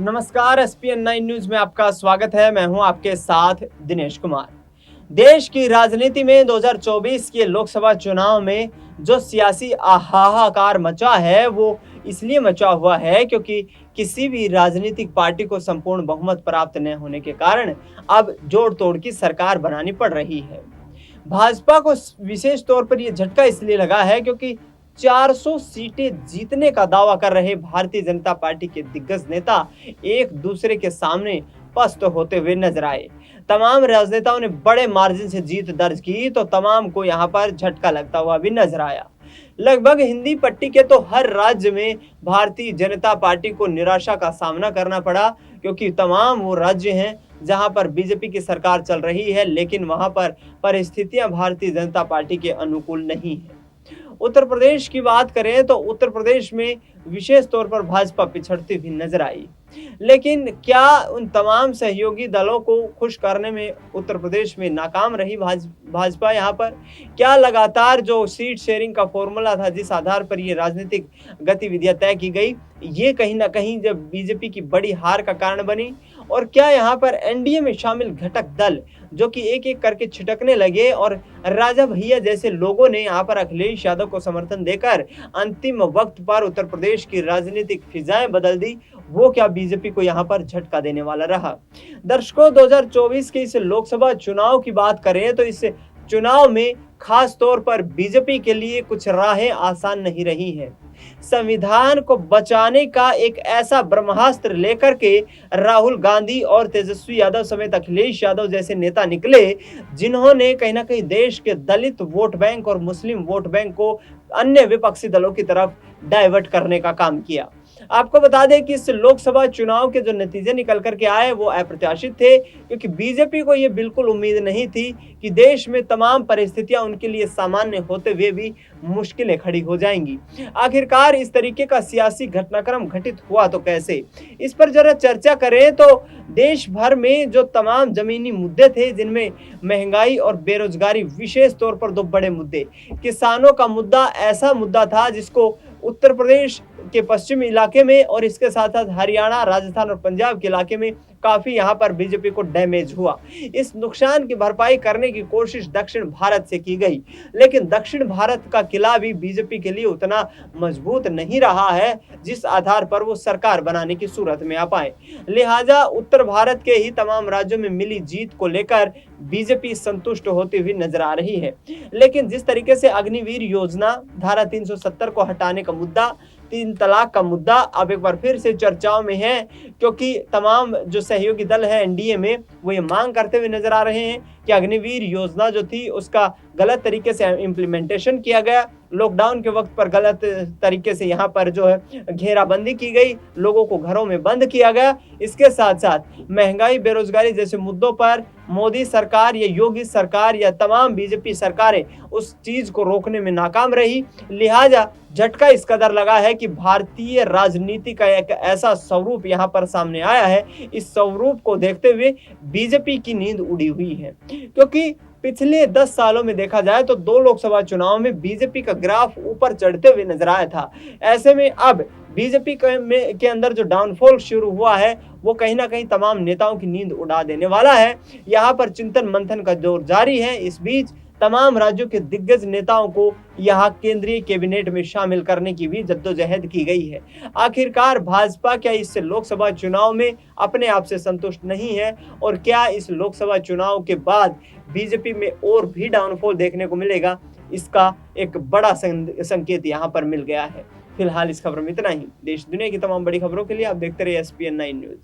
नमस्कार, ESPN 9 news में आपका स्वागत है। मैं हूं आपके साथ दिनेश कुमार। देश की राजनीति में 2024 के लोकसभा चुनाव में जो सियासी हाहाकार मचा है वो इसलिए मचा हुआ है क्योंकि किसी भी राजनीतिक पार्टी को संपूर्ण बहुमत प्राप्त न होने के कारण अब जोड़ तोड़ की सरकार बनानी पड़ रही है। भाजपा को विशेष तौर पर यह झटका इसलिए लगा है क्योंकि 400 सीटें जीतने का दावा कर रहे भारतीय जनता पार्टी के दिग्गज नेता एक दूसरे के सामने पस्त होते हुए नजर आए। तमाम राजनेताओं ने बड़े मार्जिन से जीत दर्ज की तो तमाम को यहां पर झटका लगता हुआ भी नजर आया। लगभग हिंदी पट्टी के तो हर राज्य में भारतीय जनता पार्टी को निराशा का सामना करना पड़ा क्योंकि तमाम वो राज्य हैं जहां पर बीजेपी की सरकार चल रही है, लेकिन वहां पर परिस्थितियां भारतीय जनता पार्टी के अनुकूल नहीं है। उत्तर प्रदेश की बात करें तो उत्तर प्रदेश में विशेष तौर पर भाजपा पिछड़ती हुई नजर आई, लेकिन क्या उन तमाम सहयोगी दलों को खुश करने में उत्तर प्रदेश में नाकाम रही भाजपा? यहाँ पर क्या लगातार जो सीट शेयरिंग का फॉर्मूला था, जिस आधार पर ये राजनीतिक गतिविधियां तय की गई, ये कहीं ना कहीं जब बीजेपी की बड़ी हार का कारण बनी? और क्या यहाँ पर एनडीए में शामिल घटक दल जो कि एक एक करके छिटकने लगे और राजा भैया जैसे लोगों ने यहाँ पर अखिलेश यादव को समर्थन देकर अंतिम वक्त पर उत्तर प्रदेश की राजनीतिक फिजाएं बदल दी, वो क्या बीजेपी को यहाँ पर झटका देने वाला रहा? दर्शकों, 2024 के इस लोकसभा चुनाव की बात करें तो इस चुनाव में खास तौर पर बीजेपी के लिए कुछ राहें आसान नहीं रही हैं। संविधान को बचाने का एक ऐसा ब्रह्मास्त्र लेकर के राहुल गांधी और तेजस्वी यादव समेत अखिलेश यादव जैसे नेता निकले, जिन्होंने कहीं ना कहीं देश के दलित वोट बैंक और मुस्लिम वोट बैंक को अन्य विपक्षी दलों की तरफ डाइवर्ट करने का काम किया। आपको बता दें कि इस लोकसभा चुनाव के जो नतीजे निकल करके आए वो अप्रत्याशित थे, क्योंकि बीजेपी को ये बिल्कुल उम्मीद नहीं थी कि देश में तमाम परिस्थितियां उनके लिए सामान्य होते हुए भी मुश्किलें खड़ी हो जाएंगी। आखिरकार इस तरीके का सियासी घटनाक्रम घटित हुआ तो कैसे? इस पर जरा चर्चा करें तो देश भर में जो तमाम जमीनी मुद्दे थे, जिनमें महंगाई और बेरोजगारी विशेष तौर पर दो बड़े मुद्दे, किसानों का मुद्दा ऐसा मुद्दा था जिसको उत्तर प्रदेश के पश्चिमी इलाके में और इसके साथ साथ हरियाणा, राजस्थान और पंजाब के इलाके में काफी यहाँ पर बीजेपी को डैमेज हुआ। इस नुकसान की भरपाई करने की कोशिश दक्षिण भारत से की गई, लेकिन दक्षिण भारत का किला भी बीजेपी के लिए उतना मजबूत नहीं रहा है जिस आधार पर वो सरकार बनाने की सूरत में आ पाए। लिहाजा उत्तर भारत के ही तमाम राज्यों में मिली जीत को लेकर बीजेपी संतुष्ट होती हुई नजर आ रही है। लेकिन जिस तरीके से अग्निवीर योजना, धारा 370 को हटाने का मुद्दा, 3 तलाक का मुद्दा अब एक बार फिर से चर्चाओं में है, क्योंकि तमाम जो सहयोगी दल है एनडीए में वो ये मांग करते हुए नजर आ रहे हैं कि अग्निवीर योजना जो थी उसका गलत तरीके से इम्प्लीमेंटेशन किया गया। लॉकडाउन के वक्त पर गलत तरीके से यहाँ पर जो है घेराबंदी की गई, लोगों को घरों में बंद किया गया। इसके साथ साथ महंगाई, बेरोजगारी जैसे मुद्दों पर मोदी सरकार या योगी सरकार या तमाम बीजेपी सरकारें उस चीज को रोकने में नाकाम रही। लिहाजा झटका इस कदर लगा है कि भारतीय राजनीति का एक ऐसा स्वरूप यहाँ पर सामने आया है। इस स्वरूप को देखते हुए बीजेपी की नींद उड़ी हुई है, क्योंकि पिछले 10 सालों में देखा जाए तो 2 लोकसभा चुनाव में बीजेपी का ग्राफ ऊपर चढ़ते हुए नजर आया था। ऐसे में अब बीजेपी के अंदर जो डाउनफॉल शुरू हुआ है वो कहीं ना कहीं तमाम नेताओं की नींद उड़ा देने वाला है। यहाँ पर चिंतन मंथन का दौर जारी है। इस बीच तमाम राज्यों के दिग्गज नेताओं को यहाँ केंद्रीय कैबिनेट में शामिल करने की भी जद्दोजहद की गई है। आखिरकार भाजपा क्या इस लोकसभा चुनाव में अपने आप से संतुष्ट नहीं है, और क्या इस लोकसभा चुनाव के बाद बीजेपी में और भी डाउनफॉल देखने को मिलेगा? इसका एक बड़ा संकेत यहाँ पर मिल गया है। फिलहाल इस खबर में इतना ही। देश दुनिया की तमाम बड़ी खबरों के लिए आप देखते रहिए एसपीएन 9 न्यूज।